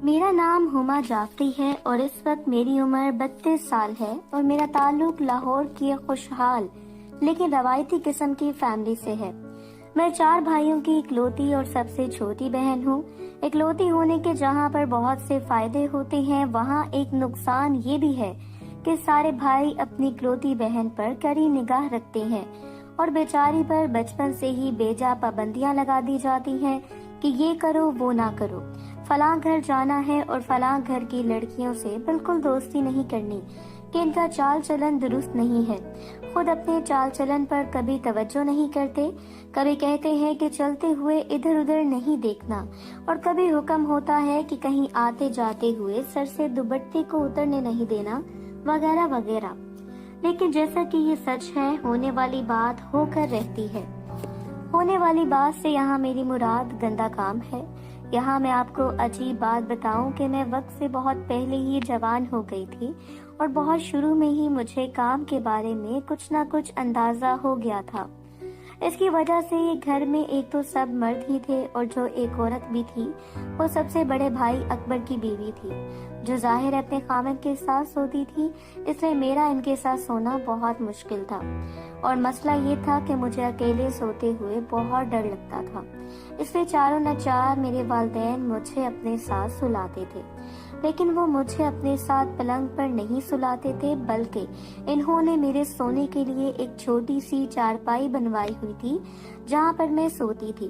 میرا نام ہما جعفری ہے اور اس وقت میری عمر 32 سال ہے اور میرا تعلق لاہور کی ایک خوشحال لیکن روایتی قسم کی فیملی سے ہے۔ میں 4 بھائیوں کی اکلوتی اور سب سے چھوٹی بہن ہوں۔ اکلوتی ہونے کے جہاں پر بہت سے فائدے ہوتے ہیں، وہاں ایک نقصان یہ بھی ہے کہ سارے بھائی اپنی اکلوتی بہن پر کڑی نگاہ رکھتے ہیں اور بیچاری پر بچپن سے ہی بیجا پابندیاں لگا دی جاتی ہیں کہ یہ کرو وہ نہ کرو، فلاں گھر جانا ہے اور فلاں گھر کی لڑکیوں سے بالکل دوستی نہیں کرنی، کہ ان کا چال چلن درست نہیں ہے۔ خود اپنے چال چلن پر کبھی توجہ نہیں کرتے، کبھی کہتے ہیں کہ چلتے ہوئے ادھر ادھر نہیں دیکھنا، اور کبھی حکم ہوتا ہے کہ کہیں آتے جاتے ہوئے سر سے دوپٹے کو اترنے نہیں دینا، وغیرہ وغیرہ۔ لیکن جیسا کہ یہ سچ ہے، ہونے والی بات ہو کر رہتی ہے۔ ہونے والی بات سے یہاں میری مراد گندا کام ہے۔ یہاں میں آپ کو عجیب بات بتاؤں کہ میں وقت سے بہت پہلے ہی جوان ہو گئی تھی اور بہت شروع میں ہی مجھے کام کے بارے میں کچھ نہ کچھ اندازہ ہو گیا تھا۔ اس کی وجہ سے یہ گھر میں ایک تو سب مرد ہی تھے اور جو ایک عورت بھی تھی وہ سب سے بڑے بھائی اکبر کی بیوی تھی، جو ظاہر اپنے خاوند کے ساتھ سوتی تھی، اس لیے میرا ان کے ساتھ سونا بہت مشکل تھا۔ اور مسئلہ یہ تھا کہ مجھے اکیلے سوتے ہوئے بہت ڈر لگتا تھا، اس لیے چاروں نہ چار میرے والدین مجھے اپنے ساتھ سلاتے تھے۔ لیکن وہ مجھے اپنے ساتھ پلنگ پر نہیں سلاتے تھے، بلکہ انہوں نے میرے سونے کے لیے ایک چھوٹی سی چارپائی بنوائی ہوئی تھی جہاں پر میں سوتی تھی،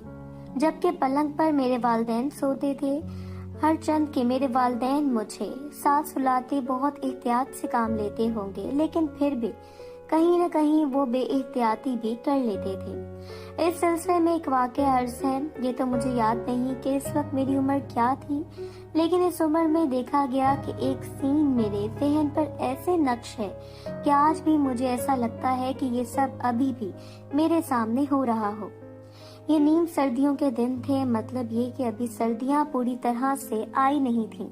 جبکہ پلنگ پر میرے والدین سوتے تھے۔ ہر چند کہ میرے والدین مجھے ساتھ سلاتے بہت احتیاط سے کام لیتے ہوں گے، لیکن پھر بھی کہیں نہ کہیں وہ بے احتیاطی بھی کر لیتے تھے۔ اس سلسلے میں ایک واقعہ عرض ہے، یہ تو مجھے یاد نہیں کہ اس وقت میری عمر کیا تھی، لیکن اس عمر میں دیکھا گیا کہ ایک سین میرے ذہن پر ایسے نقش ہے کہ آج بھی مجھے ایسا لگتا ہے کہ یہ سب ابھی بھی میرے سامنے ہو رہا ہو۔ یہ نیم سردیوں کے دن تھے، مطلب یہ کہ ابھی سردیاں پوری طرح سے آئی نہیں تھیں۔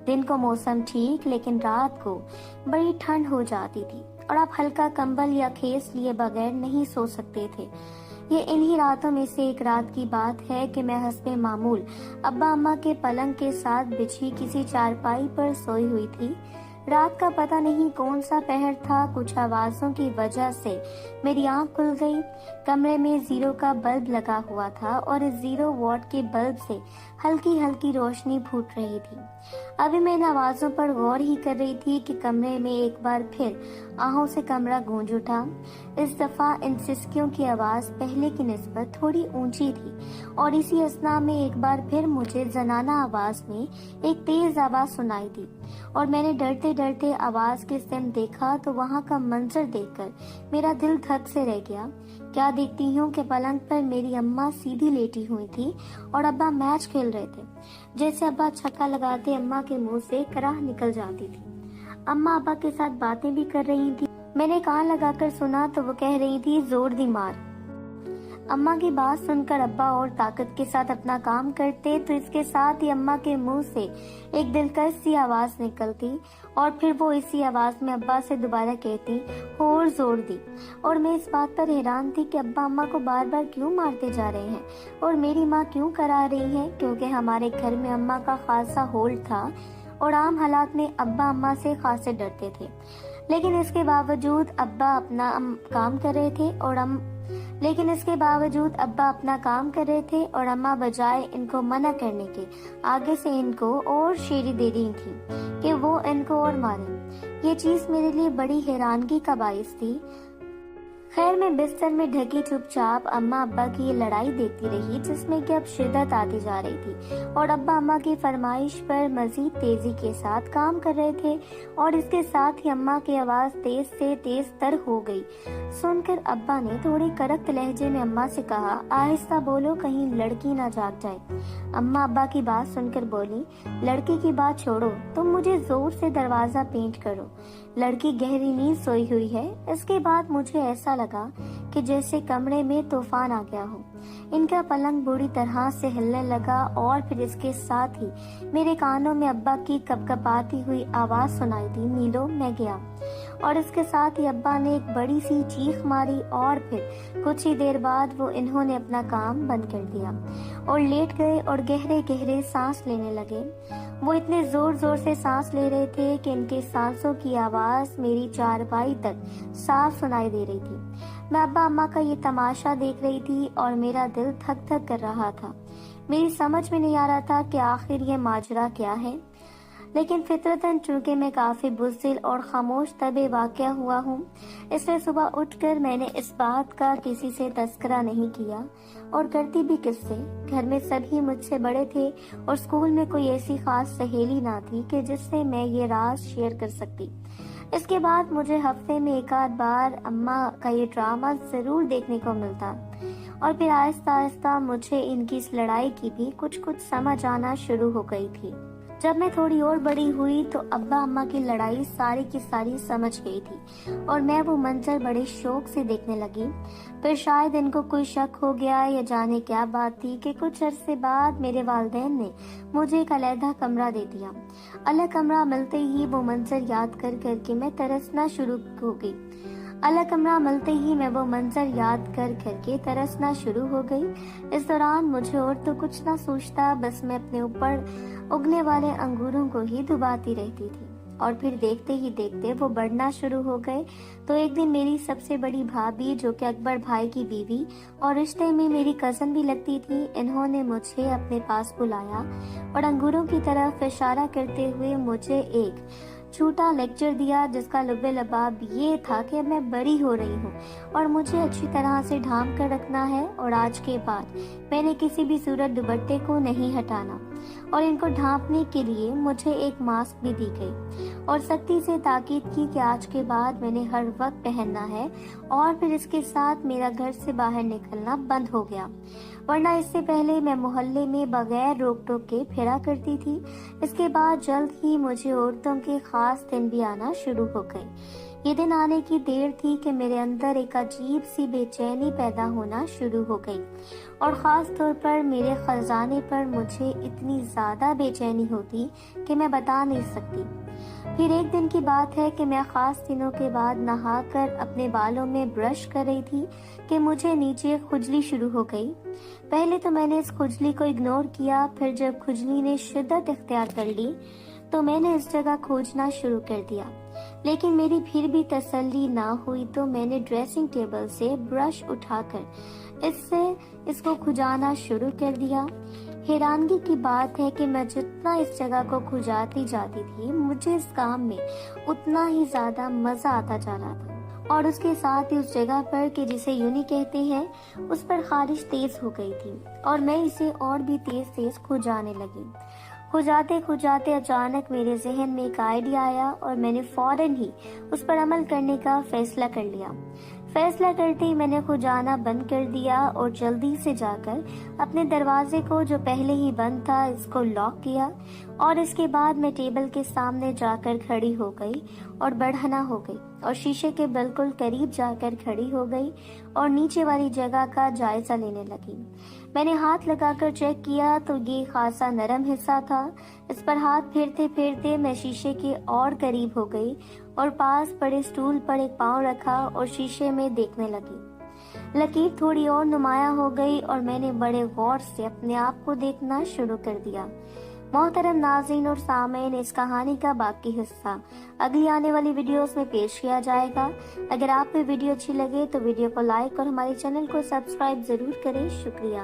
دن کو موسم ٹھیک، لیکن رات کو بڑی ٹھنڈ ہو جاتی تھی اور آپ ہلکا کمبل یا کھیس لیے بغیر نہیں سو سکتے تھے۔ یہ انہی راتوں میں سے ایک رات کی بات ہے کہ میں حسب معمول ابا اماں کے پلنگ کے ساتھ بچھی کسی چارپائی پر سوئی ہوئی تھی۔ رات کا پتہ نہیں کون سا پہر تھا، کچھ آوازوں کی وجہ سے میری آنکھ کھل گئی۔ کمرے میں 0 کا بلب لگا ہوا تھا اور اس 0 واٹ کے بلب سے ہلکی ہلکی روشنی پھوٹ رہی تھی۔ ابھی میں ان آوازوں پر غور ہی کر رہی تھی کہ کمرے میں ایک بار پھر آہوں سے کمرہ گونج اٹھا۔ اس دفعہ ان سسکیوں کی آواز پہلے کی نسبت تھوڑی اونچی تھی اور اسی اثنا میں ایک بار پھر مجھے زنانہ آواز میں ایک تیز آواز سنائی دی، اور میں نے ڈرتے ڈرتے آواز کی سمت دیکھا تو وہاں کا منظر دیکھ کر میرا دل دھک سے رہ گیا۔ کیا دیکھتی ہوں کہ پلنگ پر میری اماں سیدھی لیٹی ہوئی تھی اور ابا میچ کھیل رہے تھے۔ جیسے ابا چھکا لگاتے اماں کے منہ سے کراہ نکل جاتی تھی۔ اماں ابا کے ساتھ باتیں بھی کر رہی تھی۔ میں نے کان لگا کر سنا تو وہ کہہ رہی تھی، زور دی مار۔ اماں کی بات سن کر ابا اور طاقت کے ساتھ اپنا کام کرتے تو اس کے ساتھ ہی اماں کے منہ سے ایک دلکش سی آواز نکلتی اور پھر وہ اسی آواز میں ابا سے دوبارہ کہتی، اور زور دی۔ اور میں اس بات پر حیران تھی کہ ابا اماں کو بار بار کیوں مارتے جا رہے ہیں اور میری ماں کیوں کرا رہی ہے، کیونکہ ہمارے گھر میں اماں کا خاصا ہولڈ تھا اور عام حالات میں ابا اماں سے خاصے ڈرتے تھے۔ لیکن اس کے باوجود ابا اپنا کام کر رہے تھے اور اماں بجائے ان کو منع کرنے کے آگے سے ان کو اور شیری دے رہی تھی کہ وہ ان کو اور ماریں۔ یہ چیز میرے لیے بڑی حیرانگی کا باعث تھی۔ خیر میں بستر میں ڈھکی چپ چاپ اماں ابا کی یہ لڑائی دیکھتی رہی، جس میں کہ اب شدت آتی جا رہی تھی اور ابا اماں کی فرمائش پر مزید تیزی کے ساتھ کام کر رہے تھے، اور اس کے ساتھ ہی اماں کی آواز تیز سے تیز تر ہو گئی۔ سن کر ابا نے تھوڑی کرخت لہجے میں اماں سے کہا، آہستہ بولو کہیں لڑکی نہ جاگ جائے۔ اماں ابا کی بات سن کر بولی، لڑکی کی بات چھوڑو، تم مجھے زور سے دروازہ پینٹ کرو، لڑکی گہری نیند سوئی ہوئی ہے۔ اس کے بعد مجھے ایسا لگا کہ جیسے کمرے میں طوفان آ گیا ہو۔ ان کا پلنگ بری طرح سے ہلنے لگا اور پھر اس کے ساتھ ہی میرے کانوں میں ابا کی کپکپاتی ہوئی آواز سنائی دی، نیلو میں گیا۔ اور اس کے ساتھ ہی ابا نے ایک بڑی سی چیخ ماری اور پھر کچھ ہی دیر بعد انہوں نے اپنا کام بند کر دیا اور لیٹ گئے اور گہرے گہرے سانس لینے لگے۔ وہ اتنے زور زور سے سانس لے رہے تھے کہ ان کے سانسوں کی آواز میری چارپائی تک صاف سنائی دے رہی تھی۔ میں ابا اماں کا یہ تماشا دیکھ رہی تھی اور میرا دل دھک دھک کر رہا تھا۔ میری سمجھ میں نہیں آ رہا تھا کہ آخر یہ ماجرا کیا ہے، لیکن فطرتاً چونکہ میں کافی بزدل اور خاموش طبع واقع ہوا ہوں، اس لیے صبح اٹھ کر میں نے اس بات کا کسی سے تذکرہ نہیں کیا، اور کرتی بھی کس سے۔ گھر میں سبھی مجھ سے بڑے تھے اور اسکول میں کوئی ایسی خاص سہیلی نہ تھی کہ جس سے میں یہ راز شیئر کر سکتی۔ اس کے بعد مجھے ہفتے میں ایک آدھ بار اماں کا یہ ڈرامہ ضرور دیکھنے کو ملتا، اور پھر آہستہ آہستہ مجھے ان کی اس لڑائی کی بھی کچھ سمجھ آنا شروع ہو گئی تھی۔ جب میں تھوڑی اور بڑی ہوئی تو ابا اماں کی لڑائی ساری کی ساری سمجھ گئی تھی اور میں وہ منظر بڑے شوق سے دیکھنے لگی۔ پھر شاید ان کو کوئی شک ہو گیا یا جانے کیا بات تھی کہ کچھ عرصے بعد میرے والدین نے مجھے ایک علیحدہ کمرہ دے دیا۔ الگ کمرہ ملتے ہی وہ منظر یاد کر کر کے میں ترسنا شروع ہو گئی۔ اس دوران مجھے اور تو کچھ نہ سوچتا، بس میں اپنے اوپر اگنے والے انگوروں کو ہی دباتی رہتی تھی، اور پھر دیکھتے ہی دیکھتے وہ بڑھنا شروع ہو گئے۔ تو ایک دن میری سب سے بڑی بھابھی، جو کہ اکبر بھائی کی بیوی اور رشتے میں میری کزن بھی لگتی تھی، انہوں نے مجھے اپنے پاس بلایا اور انگوروں کی طرف اشارہ کرتے ہوئے مجھے ایک چھوٹا لیکچر دیا، جس کا لب لباب یہ تھا کہ میں بڑی ہو رہی ہوں اور مجھے اچھی طرح سے ڈھانپ کر رکھنا ہے، اور آج کے بعد میں نے کسی بھی صورت دوپٹے کو نہیں ہٹانا، اور ان کو ڈھانپنے کے لیے مجھے ایک ماسک بھی دی گئی اور سختی سے تاکید کی کہ آج کے بعد میں نے ہر وقت پہننا ہے، اور پھر اس کے ساتھ میرا گھر سے باہر نکلنا بند ہو گیا، ورنہ اس سے پہلے میں محلے میں بغیر روک ٹوک کے پھرا کرتی تھی۔ اس کے بعد جلد ہی مجھے عورتوں کے خاص دن بھی آنا شروع ہو گئے۔ یہ دن آنے کی دیر تھی کہ میرے اندر ایک عجیب سی بے چینی پیدا ہونا شروع ہو گئی، اور خاص طور پر میرے خزانے پر مجھے اتنی زیادہ بے چینی ہوتی کہ میں بتا نہیں سکتی۔ پھر ایک دن کی بات ہے کہ میں خاص دنوں کے بعد نہا کر اپنے بالوں میں برش کر رہی تھی کہ مجھے نیچے کھجلی شروع ہو گئی۔ پہلے تو میں نے اس کھجلی کو اگنور کیا، پھر جب کھجلی نے شدت اختیار کر لی تو میں نے اس جگہ کھوجنا شروع کر دیا، لیکن میری پھر بھی تسلی نہ ہوئی، تو میں نے ڈریسنگ ٹیبل سے برش اٹھا کر اس کو کھجانا شروع کر دیا۔ حیرانگی کی بات ہے کہ میں جتنا اس جگہ کو کھجاتی جاتی تھی، مجھے اس کام میں اتنا ہی زیادہ مزہ آتا جا رہا تھا، اور اس کے ساتھ ہی اس جگہ پر کہ جسے یونی کہتے ہیں، اس پر خارش تیز ہو گئی تھی اور میں اسے اور بھی تیز کھجانے لگی۔ کھجاتے اچانک میرے ذہن میں ایک آئیڈیا آیا اور میں نے فوراً ہی اس پر عمل کرنے کا فیصلہ کر لیا۔ فیصلہ کرتے ہی میں نے کھجانا بند کر دیا اور جلدی سے جا کر اپنے دروازے کو، جو پہلے ہی بند تھا، اس کو لاک کیا، اور اس کے بعد میں ٹیبل کے سامنے جا کر کھڑی ہو گئی اور بڑھنا ہو گئی، اور شیشے کے بالکل قریب جا کر کھڑی ہو گئی اور نیچے والی جگہ کا جائزہ لینے لگی۔ میں نے ہاتھ لگا کر چیک کیا تو یہ خاصا نرم حصہ تھا۔ اس پر ہاتھ پھیرتے پھیرتے میں شیشے کے اور قریب ہو گئی اور پاس پڑے اسٹول پر ایک پاؤں رکھا اور شیشے میں دیکھنے لگی۔ لکیر تھوڑی اور نمایاں ہو گئی اور میں نے بڑے غور سے اپنے آپ کو دیکھنا شروع کر دیا۔ محترم ناظرین اور سامعین، اس کہانی کا باقی حصہ اگلی آنے والی ویڈیوز میں پیش کیا جائے گا۔ اگر آپ کو ویڈیو اچھی لگے تو ویڈیو کو لائک اور ہمارے چینل کو سبسکرائب ضرور کریں۔ شکریہ۔